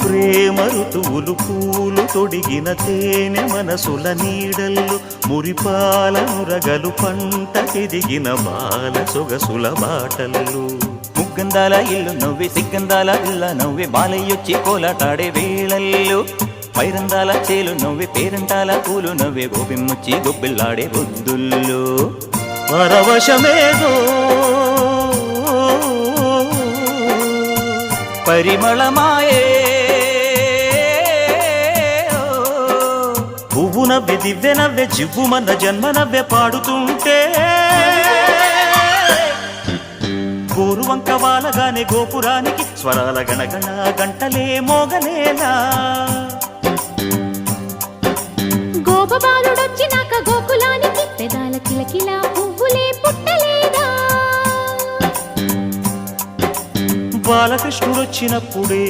ప్రేమ ఋతువులు పూలు తొడిగిన తేనె మనసుల నీడల్లు మురిపాల నురగలు పంట ఎదిగిన బాల సొగసుల బాటల్లు ముగ్గందాల ఇల్లు నవ్వి సిగ్గందాల ఇల్ల నవ్వి బాలయ్యొచ్చి కోలాటాడే వేళల్లో పైరందాల చేలు నవ్వి పేరంటాల పూలు నవ్వి గోపిమ్ముచ్చి గొబ్బిల్లాడే బొద్దుల్లో పరవశమేదో పరిమళమాయే పువ్వు నవ్వె దివ్వె నవ్వె జివ్వుమన్న జన్మ నవ్వె పాడుతుంటే గోరువంక వాలగానే గోపురానికి స్వరాల గణగణ గంటలే మోగనేలా గోపబాలుడొచ్చినాక గోకులానికి పెదాల కిలకిలా పువ్వులే పుట్టలేదా బాలకృష్ణుడొచ్చినప్పుడే